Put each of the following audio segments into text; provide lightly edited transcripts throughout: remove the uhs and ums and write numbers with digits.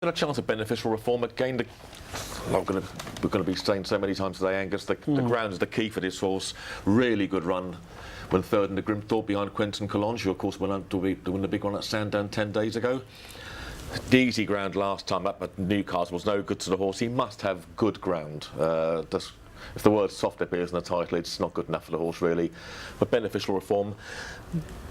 Got a chance of beneficial reform again. We're going to be saying so many times today, Angus. The ground is the key for this horse. Really good run when third in the Grimthorpe behind Quentin Collonge, who of course went on to win the big one at Sandown 10 days ago. The easy ground last time up at Newcastle was no good to the horse. He must have good ground. If the word soft appears in the title, it's not good enough for the horse, really. But beneficial reform,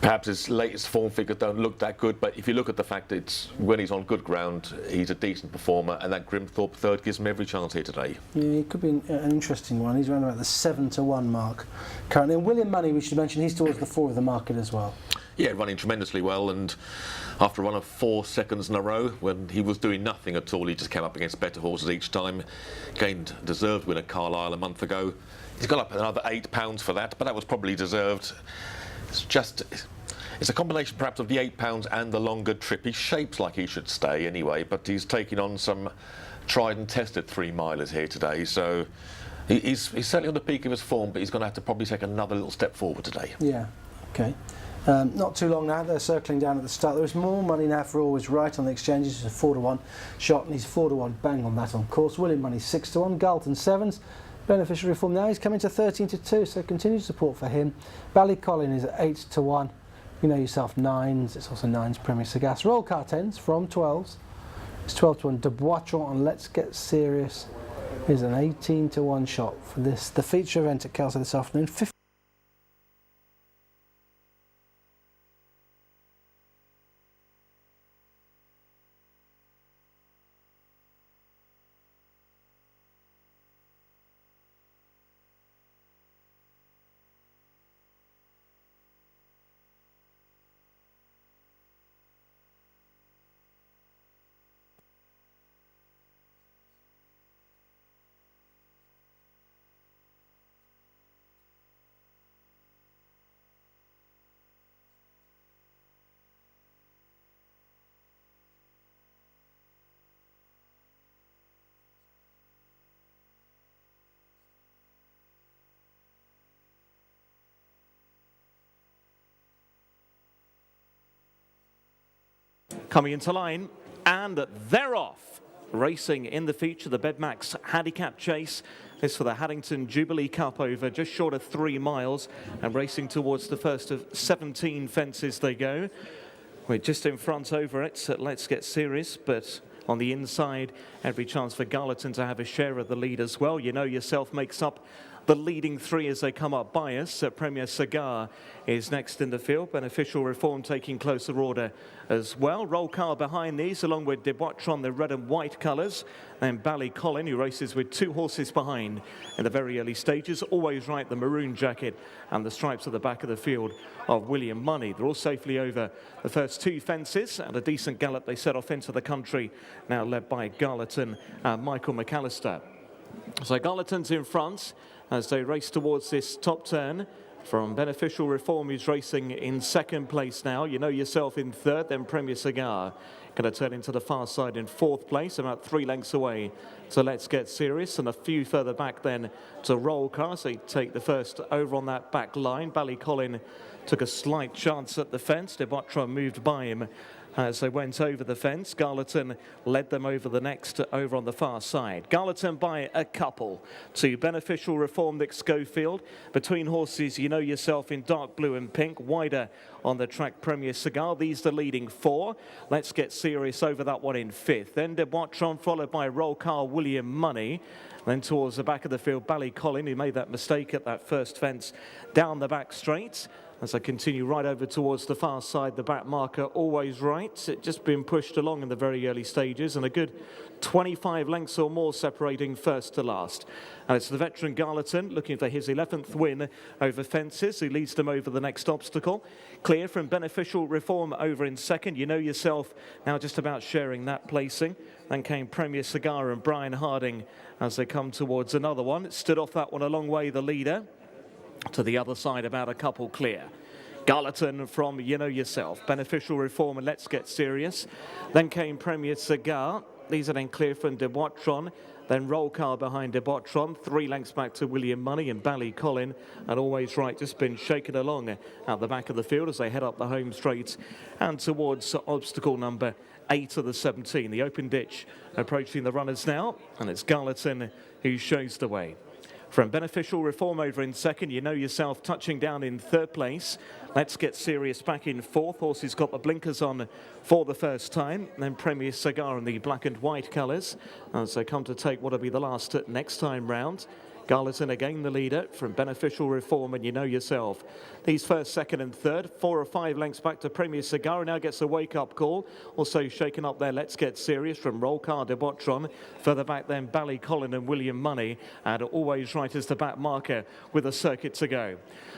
perhaps his latest form figures don't look that good, but if you look at the fact that it's, when he's on good ground, he's a decent performer, and that Grimthorpe third gives him every chance here today. Yeah, it could be an interesting one. He's around about the 7-1 mark currently. And William Money, we should mention, he's towards the 4 of the market as well. Yeah, running tremendously well, and after a run of 4 seconds in a row, when he was doing nothing at all, he just came up against better horses each time. Gained deserved win at Carlisle a month ago. He's got up another £8 for that, but that was probably deserved. It's a combination perhaps of the £8 and the longer trip. He shapes like he should stay anyway, but he's taking on some tried and tested 3-milers here today, so he's certainly on the peak of his form, but he's going to have to probably take another little step forward today. Yeah, okay. Not too long now, they're circling down at the start. There is more money now for Always Right on the exchanges. It's a 4-1 shot, and he's 4-1 bang on that on course. William Money 6-1, Galton 7s. Beneficial reform now, he's coming to 13-2, so continued support for him. Ballycolin is at 8-1. You know yourself, 9s, it's also 9s Premier Sagas. Roll car 10s from 12s. It's 12-1. De Boitron and Let's Get Serious is an 18-1 shot for this, the feature event at Kelso this afternoon. Coming into line, and they're off. Racing in the feature, the Bedmax Handicap Chase is for the Haddington Jubilee Cup over just short of 3 miles, and racing towards the first of 17 fences they go. We're just in front over it, so Let's Get Serious, but on the inside, every chance for Garleton to have a share of the lead as well. You know yourself makes up the leading 3 as they come up by us. Premier Cigar is next in the field. Beneficial Reform taking closer order as well. Roll car behind these, along with De Boitron, the red and white colours. And Ballycolin, who races with 2 horses behind in the very early stages. Always Right, the maroon jacket, and the stripes at the back of the field of William Money. They're all safely over the first 2 fences, and a decent gallop they set off into the country, now led by Garleton and Michael McAllister. So Garleton's in front as they race towards this top turn. From Beneficial Reform, who's racing in 2nd place now. You know yourself in 3rd, then Premier Cigar going to turn into the far side in 4th place, about 3 lengths away. So Let's Get Serious, and a few further back then to Roll Car. So he take the first over on that back line. Ballycolin took a slight chance at the fence. De Boitron moved by him as they went over the fence. Garleton led them over the next, over on the far side. Garleton by a couple to Beneficial Reform, Nick Schofield. Between horses, you know yourself in dark blue and pink. Wider on the track, Premier Cigar. These the leading 4. Let's Get Serious over that one in 5th. Then De Boitron, followed by Roll Car, William Money. Then towards the back of the field, Ballycolin, who made that mistake at that first fence down the back straight. As I continue right over towards the far side, the back marker Always Right. It's just been pushed along in the very early stages, and a good 25 lengths or more separating first to last. And it's the veteran Garleton looking for his 11th win over fences, who leads them over the next obstacle. Clear from Beneficial Reform over in 2nd. You know yourself now just about sharing that placing. Then came Premier Cigar and Brian Harding as they come towards another one. It stood off that one a long way, the leader. To the other side, about a couple clear. Garleton from You Know Yourself, Beneficial Reform and Let's Get Serious. Then came Premier Cigar. These are then clear from De Boitron. Then Roll Car behind De Boitron. 3 lengths back to William Money and Ballycolin. And Always Right just been shaken along at the back of the field as they head up the home straight and towards obstacle number 8 of the 17. The open ditch approaching the runners now, and it's Garleton who shows the way. From Beneficial Reform over in second, You Know Yourself touching down in third place. Let's Get Serious back in fourth. Horses got the blinkers on for the first time. Then Premier Cigar in the black and white colours as they come to take what will be the last next time round. Garleton again the leader from Beneficial Reform and You Know Yourself. These first, second and third, 4 or 5 lengths back to Premier Cigar, now gets a wake-up call. Also shaken up there, Let's Get Serious from Roll Car de Boitron. Further back then, Ballycolin and William Money. And Always Right as the back marker with a circuit to go.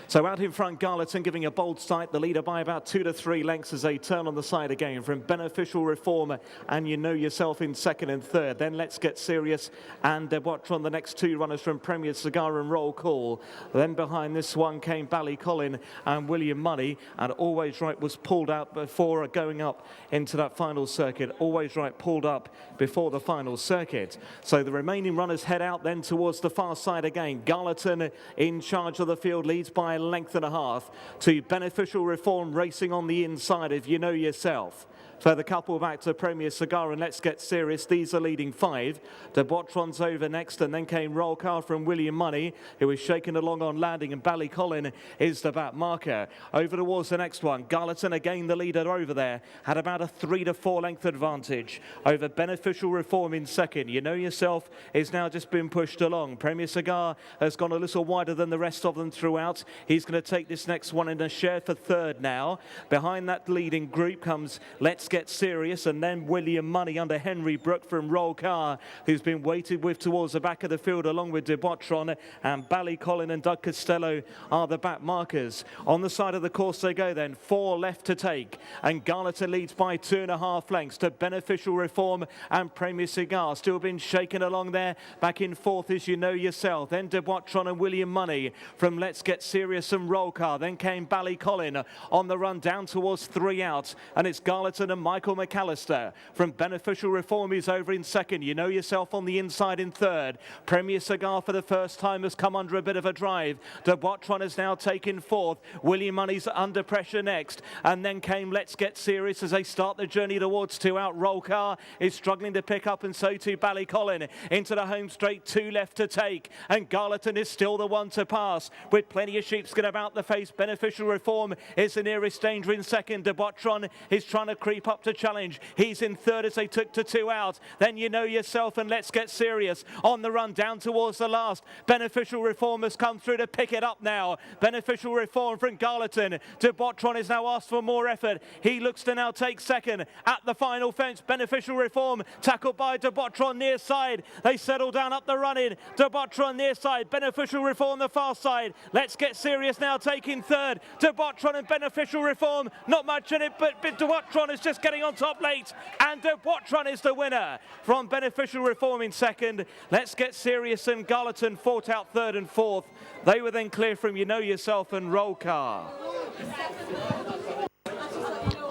So out in front, Garleton giving a bold sight, the leader by about 2 to 3 lengths as they turn on the side again from Beneficial Reform and You Know Yourself in second and third. Then Let's Get Serious and de Boitron, the next 2 runners from Premier Cigar and Roll Call. Then behind this one came Ballycolin and William Money, and Always Right was pulled out before going up into that final circuit. Always Right pulled up before the final circuit. So the remaining runners head out then towards the far side again. Garleton in charge of the field, leads by a length and a half to Beneficial Reform racing on the inside of You Know Yourself. Further couple back to Premier Cigar and Let's Get Serious. These are leading 5. De Boitron's over next, and then came Roll Car from William Money, who was shaken along on landing, and Ballycolin is the back marker. Over towards the next one. Garleton again the leader over there. Had about a 3 to 4 length advantage over Beneficial Reform in second. You Know Yourself is now just been pushed along. Premier Cigar has gone a little wider than the rest of them throughout. He's going to take this next one in a share for third now. Behind that leading group comes Let's Get Serious, and then William Money under Henry Brook from Roll Car, who's been weighted with towards the back of the field along with de Boitron, and Ballycolin and Doug Costello are the back markers. On the side of the course they go then, 4 left to take, and Garleton leads by 2.5 lengths to Beneficial Reform and Premier Cigar. Still been shaken along there. Back in fourth is You Know Yourself, then de Boitron and William Money from Let's Get Serious and Roll Car. Then came Ballycolin on the run down towards 3 out, and it's Garleton and Michael McAllister from Beneficial Reform is over in second. You Know Yourself on the inside in third. Premier Cigar for the first time has come under a bit of a drive. De Boitron has now taken fourth. William Money's under pressure next. And then came Let's Get Serious as they start the journey towards 2 out. Roll Car is struggling to pick up, and so too Ballycolin. Into the home straight, 2 left to take. And Garleton is still the one to pass with plenty of sheepskin about the face. Beneficial Reform is the nearest danger in second. De Boitron is trying to creep up to challenge. He's in third as they took to 2 out. Then You Know Yourself and Let's Get Serious on the run down towards the last. Beneficial Reform has come through to pick it up now. Beneficial Reform from Garleton. De Boitron is now asked for more effort. He looks to now take second at the final fence. Beneficial Reform tackled by De Boitron near side. They settle down up the run-in. De Boitron near side. Beneficial Reform the far side. Let's Get Serious now taking third. De Boitron and Beneficial Reform. Not much in it, but De Boitron is just getting on top late, and de Boitron is the winner from Beneficial Reform in second. Let's Get Serious and Garleton fought out third and fourth. They were then clear from You Know Yourself and Roll Car.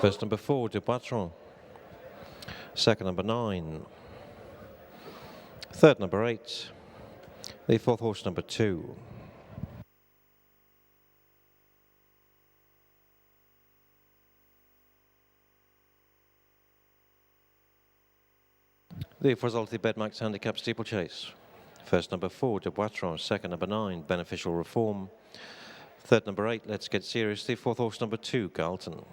First number 4, de Boitron. Second number 9. Third number 8. The fourth horse number 2. The result of the Bedmax Handicap Steeplechase. First number 4, de Boitron. Second number 9, Beneficial Reform. Third number 8, Let's Get Serious. The fourth horse number 2, Garleton.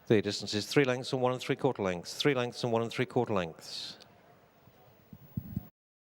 The distance is 3 lengths and 1 3/4 lengths. 3 lengths and 1 3/4 lengths.